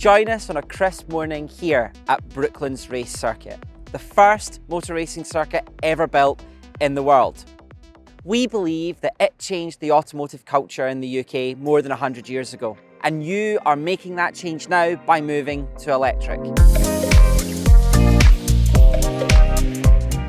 join us on a crisp morning here at Brooklands Race Circuit, the first motor racing circuit ever built in the world. We believe that it changed the automotive culture in the UK more than 100 years ago, and you are making that change now by moving to electric.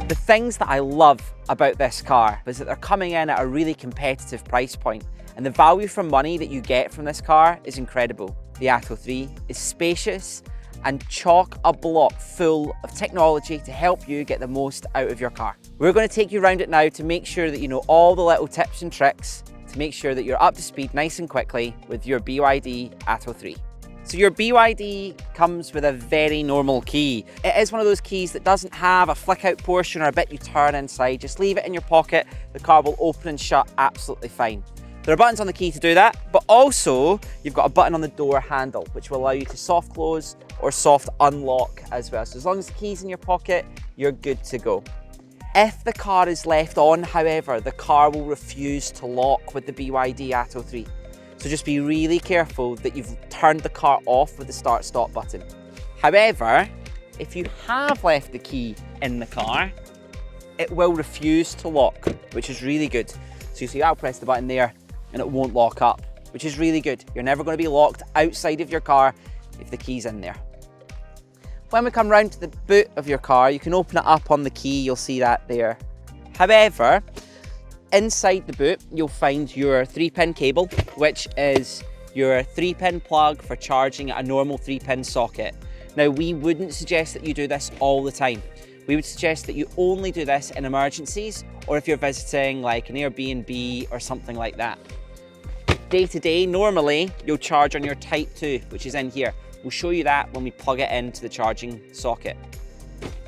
The things that I love about this car is that they're coming in at a really competitive price point, and the value for money that you get from this car is incredible. The ATTO 3 is spacious and chock-a-block full of technology to help you get the most out of your car. We're going to take you around it now to make sure that you know all the little tips and tricks to make sure that you're up to speed nice and quickly with your BYD ATTO 3. So your BYD comes with a very normal key. It is one of those keys that doesn't have a flick out portion or a bit you turn inside. Just leave it in your pocket, the car will open and shut absolutely fine. There are buttons on the key to do that, but also you've got a button on the door handle, which will allow you to soft close or soft unlock as well. So as long as the key's in your pocket, you're good to go. If the car is left on, however, the car will refuse to lock with the BYD ATTO 3. So just be really careful that you've turned the car off with the start-stop button. However, if you have left the key in the car, it will refuse to lock, which is really good. So you see, I'll press the button there and it won't lock up, which is really good. You're never going to be locked outside of your car if the key's in there. When we come round to the boot of your car, you can open it up on the key, you'll see that there. However, inside the boot, you'll find your 3-pin cable, which is your 3-pin plug for charging at a normal 3-pin socket. Now, we wouldn't suggest that you do this all the time. We would suggest that you only do this in emergencies or if you're visiting like an Airbnb or something like that. Day to day, normally you'll charge on your Type 2, which is in here. We'll show you that when we plug it into the charging socket.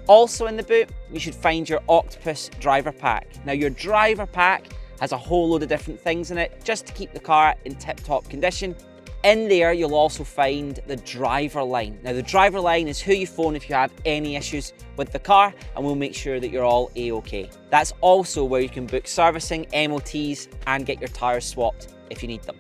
Also in the boot, you should find your Octopus driver pack. Now your driver pack has a whole load of different things in it just to keep the car in tip-top condition. In there, you'll also find the driver line. Now the driver line is who you phone if you have any issues with the car, and we'll make sure that you're all A-OK. That's also where you can book servicing, MOTs, and get your tyres swapped if you need them.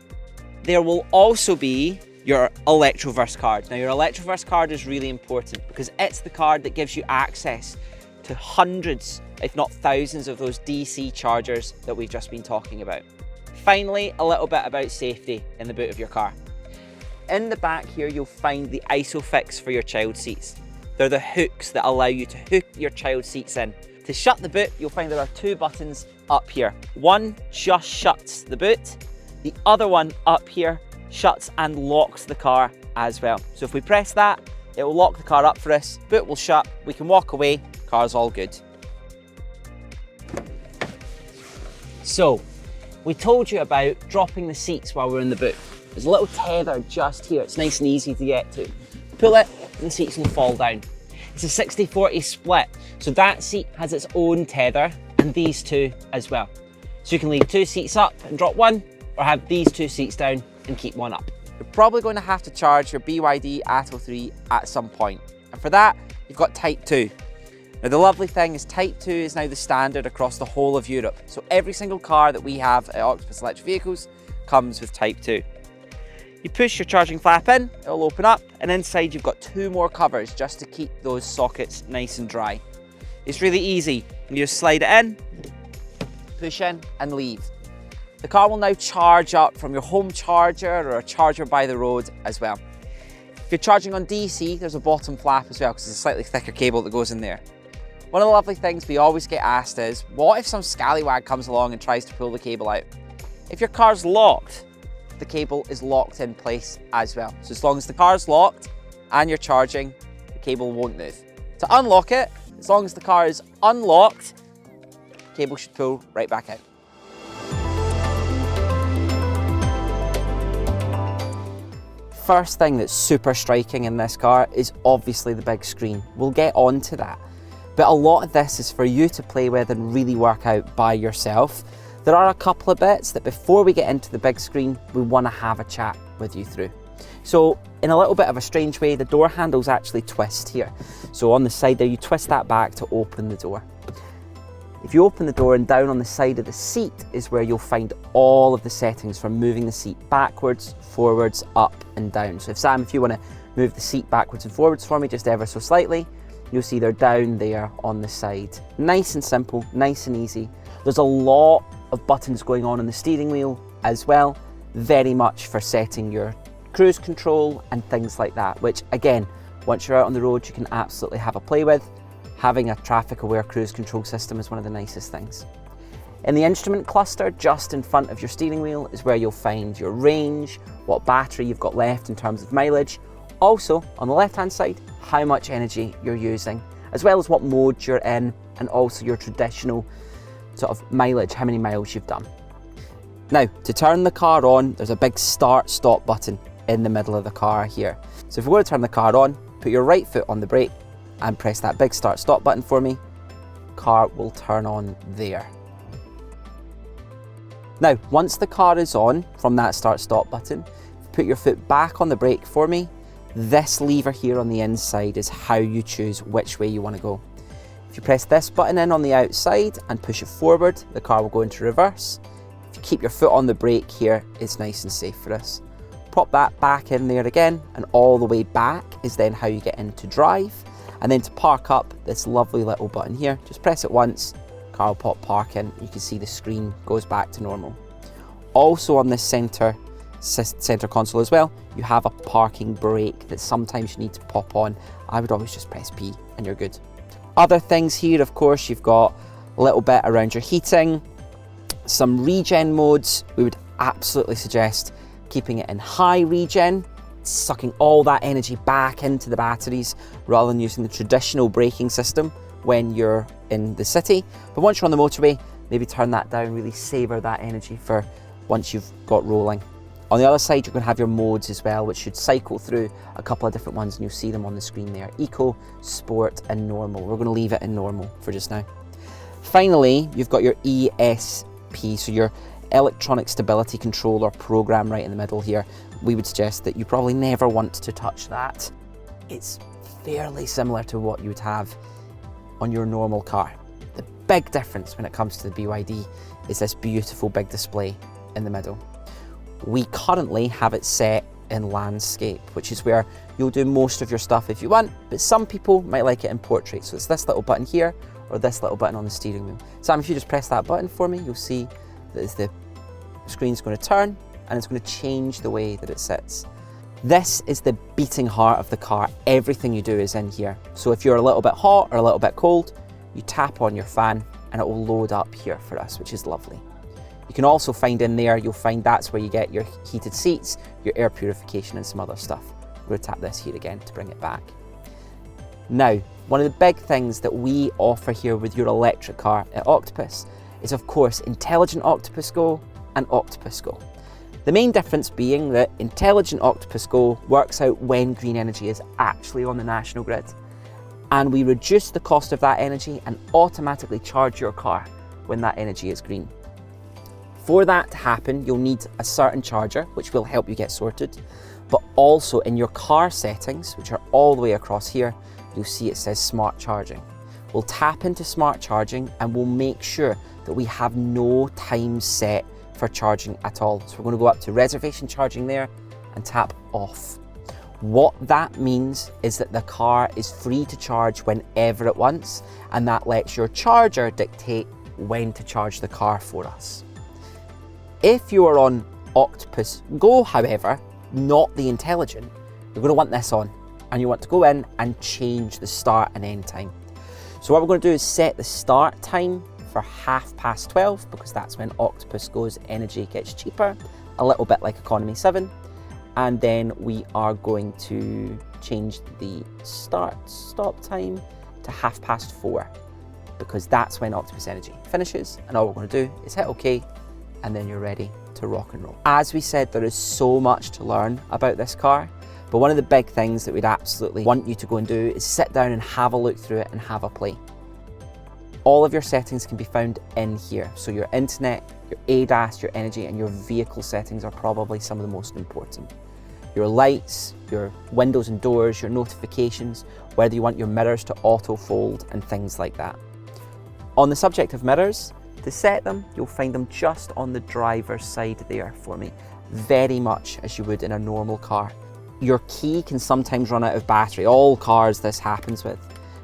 There will also be your Electroverse card. Now your Electroverse card is really important because it's the card that gives you access to hundreds, if not thousands, of those DC chargers that we've just been talking about. Finally, a little bit about safety in the boot of your car. In the back here, you'll find the ISO fix for your child seats. They're the hooks that allow you to hook your child seats in. To shut the boot, you'll find there are 2 buttons up here. One just shuts the boot. The other one up here shuts and locks the car as well. So if we press that, it will lock the car up for us, boot will shut, we can walk away, car's all good. So, we told you about dropping the seats while we're in the boot. There's a little tether just here, it's nice and easy to get to. Pull it and the seats will fall down. It's a 60-40 split, so that seat has its own tether and these two as well. So you can leave 2 seats up and drop one, or have these 2 seats down and keep one up. You're probably going to have to charge your BYD ATTO 3 at some point, and for that you've got Type 2. Now the lovely thing is Type 2 is now the standard across the whole of Europe, so every single car that we have at Octopus Electric Vehicles comes with Type 2. You push your charging flap in, it'll open up, and inside you've got 2 more covers just to keep those sockets nice and dry. It's really easy. You just slide it in, push in and leave. The car will now charge up from your home charger or a charger by the road as well. If you're charging on DC, there's a bottom flap as well because it's a slightly thicker cable that goes in there. One of the lovely things we always get asked is, what if some scallywag comes along and tries to pull the cable out? If your car's locked, the cable is locked in place as well. So as long as the car's locked and you're charging, the cable won't move. To unlock it, as long as the car is unlocked, the cable should pull right back out. First thing that's super striking in this car is obviously the big screen. We'll get on to that. But a lot of this is for you to play with and really work out by yourself. There are a couple of bits that before we get into the big screen, we want to have a chat with you through. So in a little bit of a strange way, the door handles actually twist here. So on the side there, you twist that back to open the door. If you open the door and down on the side of the seat is where you'll find all of the settings for moving the seat backwards, forwards, up and down. So if Sam, if you want to move the seat backwards and forwards for me just ever so slightly, you'll see they're down there on the side. Nice and simple, nice and easy. There's a lot of buttons going on the steering wheel as well, very much for setting your cruise control and things like that, which again, once you're out on the road, you can absolutely have a play with. Having a traffic aware cruise control system is one of the nicest things. In the instrument cluster, just in front of your steering wheel, is where you'll find your range, what battery you've got left in terms of mileage. Also, on the left-hand side, how much energy you're using, as well as what mode you're in, and also your traditional sort of mileage, how many miles you've done. Now, to turn the car on, there's a big start-stop button in the middle of the car here. So if we were to turn the car on, put your right foot on the brake and press that big start-stop button for me, car will turn on there. Now, once the car is on from that start-stop button, put your foot back on the brake for me. This lever here on the inside is how you choose which way you want to go. If you press this button in on the outside and push it forward, the car will go into reverse. If you keep your foot on the brake here, it's nice and safe for us. Pop that back in there again, and all the way back is then how you get into drive. And then to park up, this lovely little button here, just press it once, car will pop park in. You can see the screen goes back to normal. Also on this center console as well, you have a parking brake that sometimes you need to pop on. I would always just press P and you're good. Other things here, of course, you've got a little bit around your heating, some regen modes. We would absolutely suggest keeping it in high regen, sucking all that energy back into the batteries rather than using the traditional braking system when you're in the city. But once you're on the motorway, maybe turn that down, really savor that energy for once you've got rolling. On the other side, you're going to have your modes as well, which should cycle through a couple of different ones, and you'll see them on the screen there. Eco, Sport, and Normal. We're going to leave it in Normal for just now. Finally, you've got your ESP, so your Electronic Stability Controller program right in the middle here. We would suggest that you probably never want to touch that. It's fairly similar to what you would have on your normal car. The big difference when it comes to the BYD is this beautiful big display in the middle. We currently have it set in landscape, which is where you'll do most of your stuff if you want, but some people might like it in portrait. So it's this little button here or this little button on the steering wheel. Sam, if you just press that button for me, you'll see that as the screen's going to turn and it's going to change the way that it sits. This is the beating heart of the car. Everything you do is in here. So if you're a little bit hot or a little bit cold, you tap on your fan and it will load up here for us, which is lovely. You can also find in there, you'll find that's where you get your heated seats, your air purification and some other stuff. I'm going to tap this here again to bring it back. Now, one of the big things that we offer here with your electric car at Octopus is, of course, Intelligent Octopus Go and Octopus Go. The main difference being that Intelligent Octopus Go works out when green energy is actually on the national grid, and we reduce the cost of that energy and automatically charge your car when that energy is green. For that to happen, you'll need a certain charger, which will help you get sorted, but also in your car settings, which are all the way across here, you'll see it says smart charging. We'll tap into smart charging and we'll make sure that we have no time set for charging at all. So we're going to go up to reservation charging there and tap off. What that means is that the car is free to charge whenever it wants, and that lets your charger dictate when to charge the car for us. If you are on Octopus Go, however, not the Intelligent, you're going to want this on, and you want to go in and change the start and end time. So what we're going to do is set the start time for 12:30, because that's when Octopus Go's energy gets cheaper, a little bit like Economy 7. And then we are going to change the stop time to 4:30, because that's when Octopus Energy finishes. And all we're going to do is hit OK, and then you're ready to rock and roll. As we said, there is so much to learn about this car, but one of the big things that we'd absolutely want you to go and do is sit down and have a look through it and have a play. All of your settings can be found in here. So your internet, your ADAS, your energy, and your vehicle settings are probably some of the most important. Your lights, your windows and doors, your notifications, whether you want your mirrors to auto fold and things like that. On the subject of mirrors, to set them, you'll find them just on the driver's side there for me, very much as you would in a normal car. your key can sometimes run out of battery. All cars this happens with.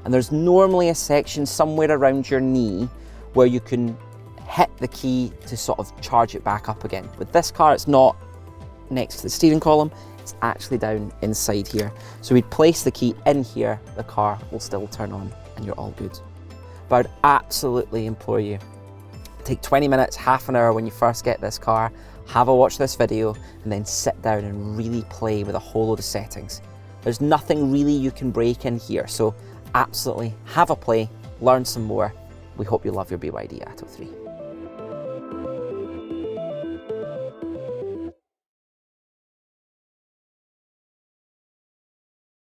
And there's normally a section somewhere around your knee where you can hit the key to sort of charge it back up again. With this car, it's not next to the steering column, it's actually down inside here. So we'd place the key in here, the car will still turn on and you're all good. But I'd absolutely implore you, take 20 minutes, half an hour when you first get this car, have a watch this video, and then sit down and really play with a whole load of settings. There's nothing really you can break in here, so absolutely have a play, learn some more. We hope you love your BYD ATTO 3.